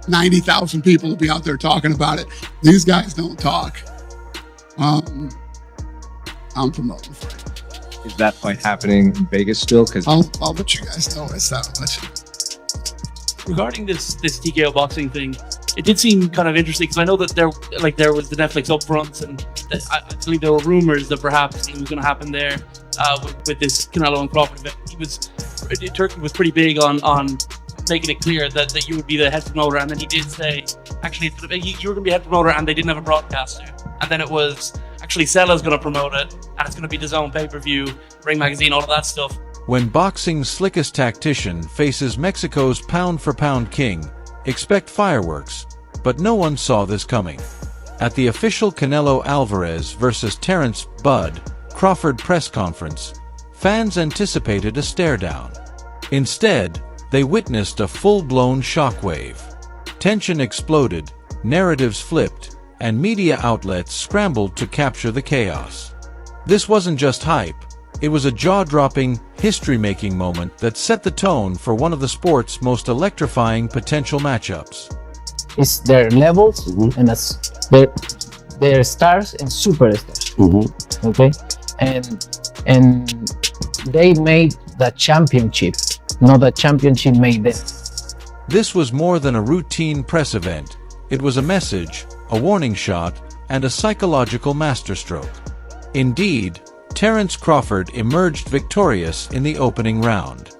90,000 people will be out there talking about it. These guys don't talk. I'm promoting the fight. Is that fight happening in Vegas still? Because I'll let you guys know. Regarding this TKO boxing thing, it did seem kind of interesting because I know that there was the Netflix upfronts, and I believe there were rumors that perhaps it was going to happen there with this Canelo and Crawford event. Turkey was pretty big on making it clear that you would be the head promoter, and then he did say, actually, you were going to be head promoter, and they didn't have a broadcaster, and then it was actually Sella's going to promote it, and it's going to be his own pay-per-view, Ring Magazine, all of that stuff. When boxing's slickest tactician faces Mexico's pound-for-pound king, expect fireworks, but no one saw this coming. At the official Canelo Alvarez vs. Terence "Bud" Crawford press conference, fans anticipated a stare-down. Instead, they witnessed a full-blown shockwave. Tension exploded, narratives flipped, and media outlets scrambled to capture the chaos. This wasn't just hype. It was a jaw-dropping, history-making moment that set the tone for one of the sport's most electrifying potential matchups. It's their levels and their stars and superstars. Okay, and they made the championship, not the championship made them. This was more than a routine press event. It was a message, a warning shot, and a psychological masterstroke. Indeed, Terence Crawford emerged victorious in the opening round.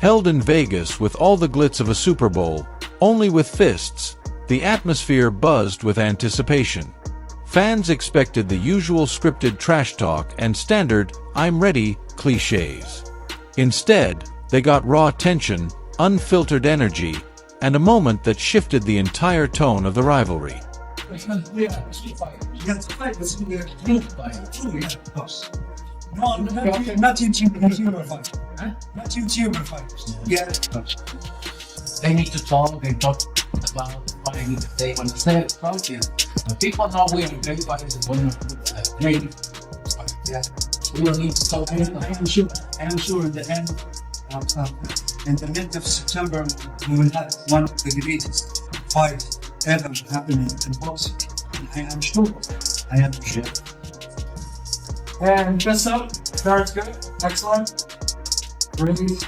Held in Vegas with all the glitz of a Super Bowl, only with fists, the atmosphere buzzed with anticipation. Fans expected the usual scripted trash talk and standard "I'm ready" cliches. Instead, they got raw tension, unfiltered energy, and a moment that shifted the entire tone of the rivalry. No, not YouTuber fight. Not YouTuber fighters. Yeah. They need to talk. They talk about fighting. They understand the content. People know we are great fighters and we're great. Yeah. We don't need to talk. I'm sure in the end of September, we will have one of the greatest fights ever happening in boxing. I am sure. And this up, starts good, excellent, breathe,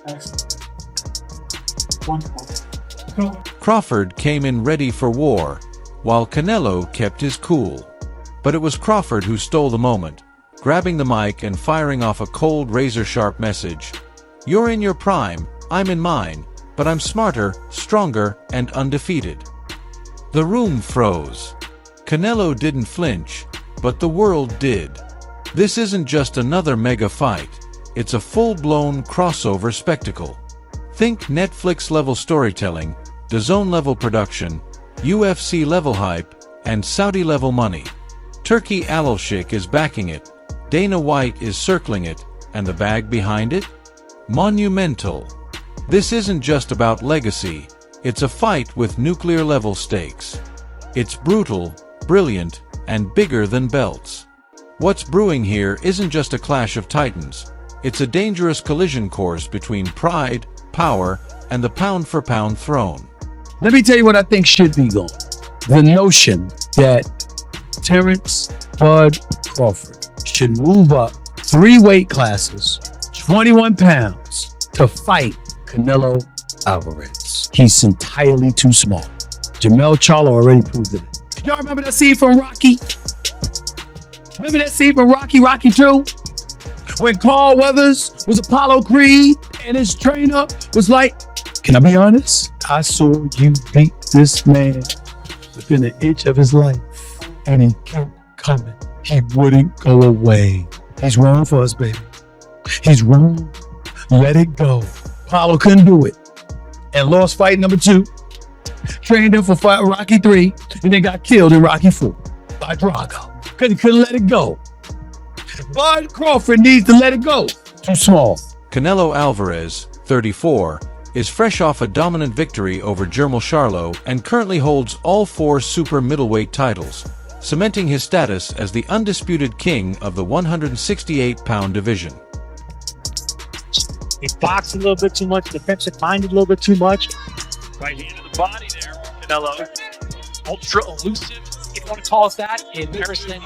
excellent, wonderful. Cool. Crawford came in ready for war, while Canelo kept his cool. But it was Crawford who stole the moment, grabbing the mic and firing off a cold, razor-sharp message. "You're in your prime, I'm in mine, but I'm smarter, stronger, and undefeated." The room froze. Canelo didn't flinch, but the world did. This isn't just another mega fight. It's a full-blown crossover spectacle. Think Netflix-level storytelling, DAZN-level production, UFC-level hype, and Saudi-level money. Turkey Al-Sheikh is backing it, Dana White is circling it, and the bag behind it? Monumental. This isn't just about legacy. It's a fight with nuclear-level stakes. It's brutal, brilliant, and bigger than belts. What's brewing here isn't just a clash of titans. It's a dangerous collision course between pride, power, and the pound-for-pound throne. Let me tell you what I think should be going. The notion that Terence "Bud" Crawford should move up 3 weight classes, 21 pounds, to fight Canelo Alvarez. He's entirely too small. Jamel Charlo already proved it. Y'all remember that scene from Rocky? Remember that scene from Rocky 2? When Carl Weathers was Apollo Creed and his trainer was like, "Can I be honest? I saw you beat this man within an inch of his life, and he kept coming. He wouldn't go away. He's wrong for us, baby. He's wrong. Let it go." Apollo couldn't do it and lost fight number 2. Trained him for fight Rocky 3, and then got killed in Rocky 4 by Drago. Because he couldn't let it go. Bud Crawford needs to let it go. Too small. Canelo Alvarez, 34, is fresh off a dominant victory over Jermall Charlo and currently holds all 4 super middleweight titles, cementing his status as the undisputed king of the 168-pound division. He boxed a little bit too much, defensive minded a little bit too much. Right hand to the body there, Canelo. Ultra elusive, if you want to call it that, in comparison.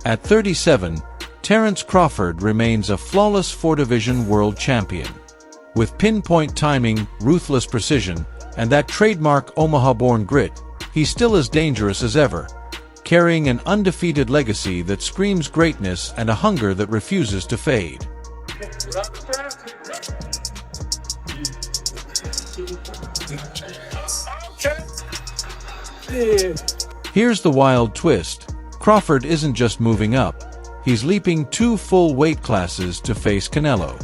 At 37, Terence Crawford remains a flawless 4-division world champion. With pinpoint timing, ruthless precision, and that trademark Omaha-born grit, he's still as dangerous as ever, carrying an undefeated legacy that screams greatness and a hunger that refuses to fade. Here's the wild twist. Crawford isn't just moving up, he's leaping 2 full weight classes to face Canelo.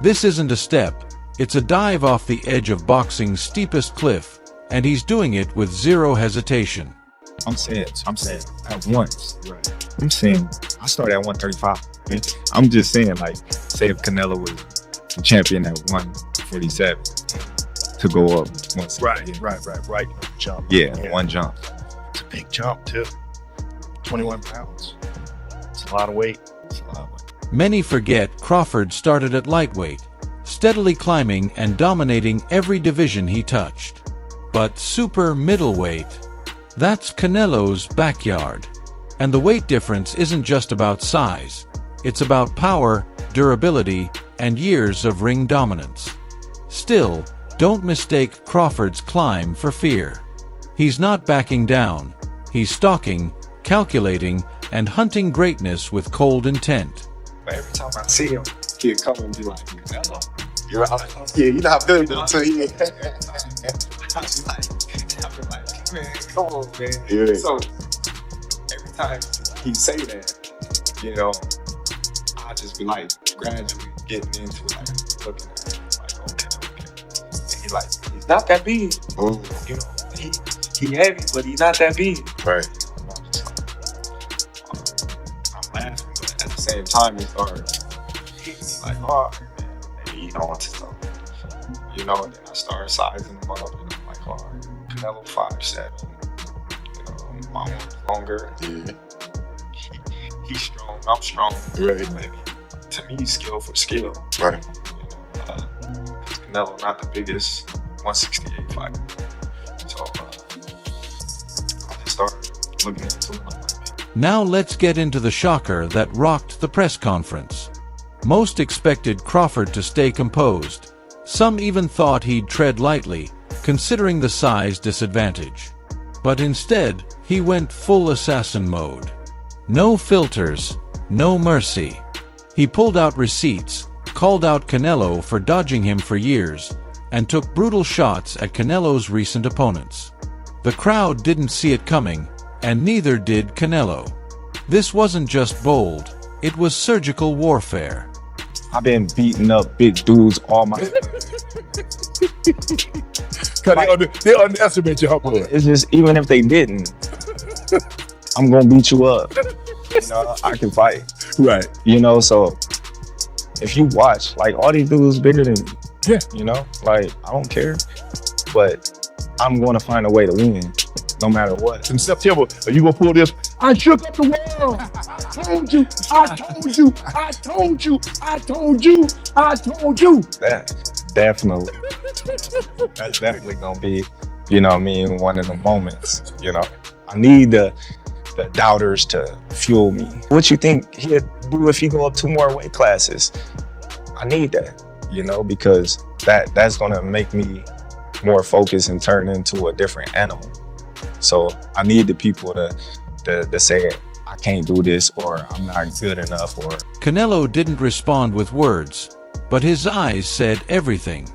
This isn't a step, it's a dive off the edge of boxing's steepest cliff, and he's doing it with zero hesitation. I'm saying at once. Right. I'm saying I started at 135. I'm just saying, like, say if Canelo was the champion at 147 to go up once. Right. Jump. Yeah, one jump. It's a big jump too. 21 pounds. It's a lot of weight. Many forget Crawford started at lightweight, steadily climbing and dominating every division he touched. But super middleweight, that's Canelo's backyard. And the weight difference isn't just about size. It's about power, durability, and years of ring dominance. Still, don't mistake Crawford's climb for fear. He's not backing down. He's stalking, calculating, and hunting greatness with cold intent. Every time I see him, he'll come and be like, Canelo. You're out. Yeah, you know how good it is. So he I'm like, man, come on, man. Yeah. So every time he say that, you know, I just be like gradually getting into it, like looking at him, like, okay. And he like, he's not that big. You know, he heavy, but he's not that big. Right. I'm laughing, but at the same time, he started hitting me like hard, man. Maybe he on to something. You know, and then I started sizing him up, and I'm like, hard. Canelo 5'7". You know, my arm's longer. Yeah. He's strong. I'm strong. Right. Maybe to me, skill for skill. Right. You know, Canelo not the biggest 168 fighter. So I just started looking into it. Now let's get into the shocker that rocked the press conference. Most expected Crawford to stay composed. Some even thought he'd tread lightly, considering the size disadvantage. But instead, he went full assassin mode. No filters, no mercy. He pulled out receipts, called out Canelo for dodging him for years, and took brutal shots at Canelo's recent opponents. The crowd didn't see it coming, and neither did Canelo. This wasn't just bold, it was surgical warfare. I've been beating up big dudes all my life. They underestimate your humble. It's just, even if they didn't, I'm gonna beat you up. You know, I can fight. Right. You know, so if you watch, like, all these dudes bigger than me. Yeah. You know, like, I don't care. But I'm gonna find a way to win, no matter what. In September, are you gonna pull this? I shook up the world. I told you. That's definitely gonna be, you know what I mean, one of the moments. You know, I need the doubters to fuel me. What you think he'd do if he go up 2 more weight classes? I need that, you know, because that's gonna make me more focused and turn into a different animal. So I need the people to say, I can't do this, or I'm not good enough, or... Canelo didn't respond with words, but his eyes said everything.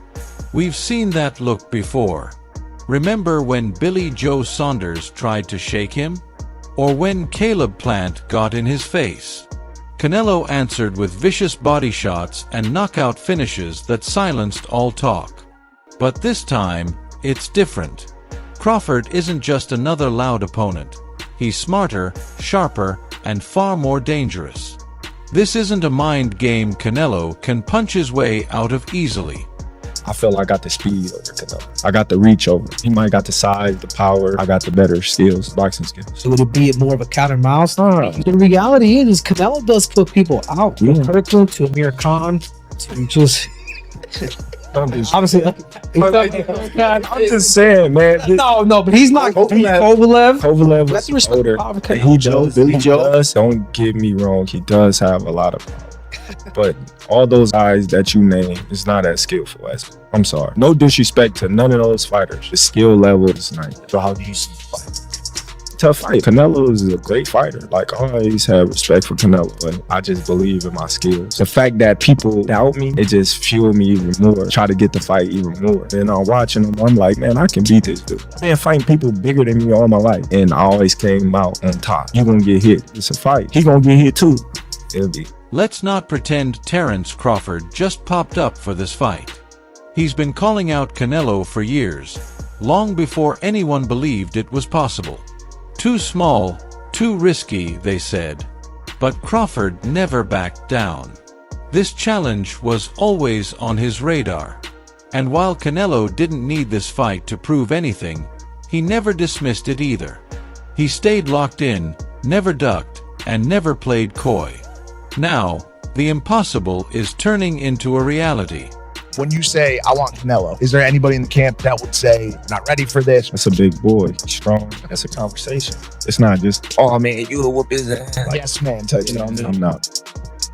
We've seen that look before. Remember when Billy Joe Saunders tried to shake him? Or when Caleb Plant got in his face? Canelo answered with vicious body shots and knockout finishes that silenced all talk. But this time, it's different. Crawford isn't just another loud opponent. He's smarter, sharper, and far more dangerous. This isn't a mind game Canelo can punch his way out of easily. I feel I got the speed over Canelo. I got the reach over. He might got the size, the power. I got the better skills, boxing skills. So would it be more of a counter milestone? The reality is Canelo does put people out. From Kirkland to Amir Khan to just Obviously, I'm just saying, man. no, but he's not Kovalev. Kovalev Let's was respect older. Kovalev. He does, don't get me wrong, he does have a lot of power. But all those guys that you name is not as skillful as, I'm sorry. No disrespect to none of those fighters. The skill level is nice. So how do you see the fight? Tough fight. Canelo is a great fighter. Like, I always have respect for Canelo, but I just believe in my skills. The fact that people doubt me, it just fueled me even more. Try to get the fight even more. And I'm watching him, I'm like, man, I can beat this dude. I've been fighting people bigger than me all my life, and I always came out on top. You gonna get hit. It's a fight. He gonna get hit too. It'll be. Let's not pretend Terence Crawford just popped up for this fight. He's been calling out Canelo for years, long before anyone believed it was possible. Too small, too risky, they said. But Crawford never backed down. This challenge was always on his radar. And while Canelo didn't need this fight to prove anything, he never dismissed it either. He stayed locked in, never ducked, and never played coy. Now, the impossible is turning into a reality. When you say, I want Canelo, is there anybody in the camp that would say, not ready for this? That's a big boy, strong. That's a conversation. It's not just, oh man, you whoop his ass. Like, yes, man, touch it. I'm not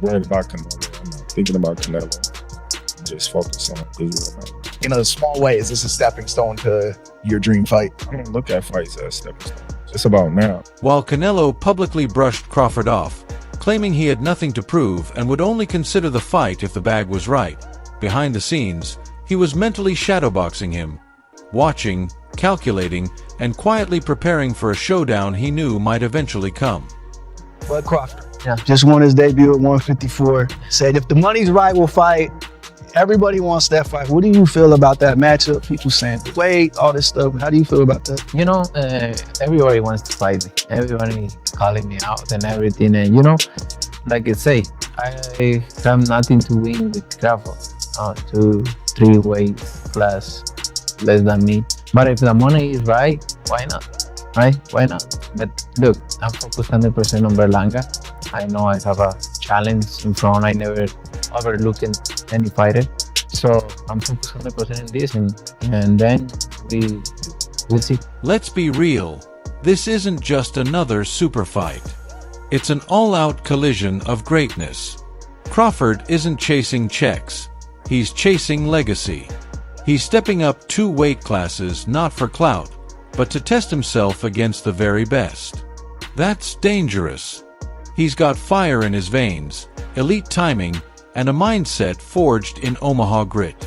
worried about Canelo. I'm not thinking about Canelo. I'm just focused on his real man. In a small way, is this a stepping stone to your dream fight? I don't look at fights as stepping stones. It's about now. While Canelo publicly brushed Crawford off, claiming he had nothing to prove and would only consider the fight if the bag was right, behind the scenes, he was mentally shadowboxing him, watching, calculating, and quietly preparing for a showdown he knew might eventually come. Bud Crawford, just won his debut at 154. Said if the money's right, we'll fight. Everybody wants that fight. What do you feel about that matchup? People saying wait, all this stuff. How do you feel about that? You know, everybody wants to fight me. Everybody calling me out and everything. And you know, like I say, I have nothing to win with Crawford. 2-3 weight class less than me. But if the money is right, why not? Right? Why not? But look, I'm focused 100% on Berlanga. I know I have a challenge in front. I never overlooked any fighter. So I'm focused 100% in this, and then we'll see. Let's be real. This isn't just another super fight. It's an all-out collision of greatness. Crawford isn't chasing checks. He's chasing legacy. He's stepping up 2 weight classes not for clout, but to test himself against the very best. That's dangerous. He's got fire in his veins, elite timing, and a mindset forged in Omaha grit.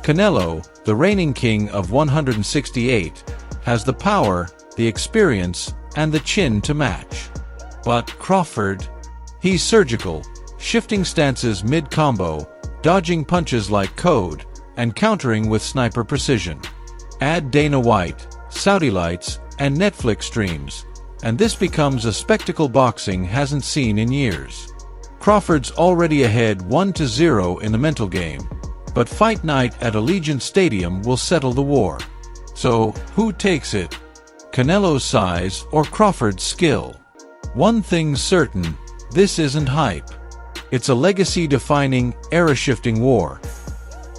Canelo, the reigning king of 168, has the power, the experience, and the chin to match. But Crawford, he's surgical, shifting stances mid-combo, dodging punches like code, and countering with sniper precision. Add Dana White, Saudi lights, and Netflix streams, and this becomes a spectacle boxing hasn't seen in years. Crawford's already ahead 1-0 in the mental game, but fight night at Allegiant Stadium will settle the war. So, who takes it? Canelo's size or Crawford's skill? One thing's certain, this isn't hype. It's a legacy-defining, era-shifting war.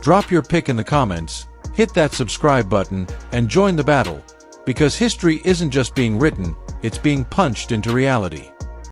Drop your pick in the comments, hit that subscribe button, and join the battle, because history isn't just being written, it's being punched into reality.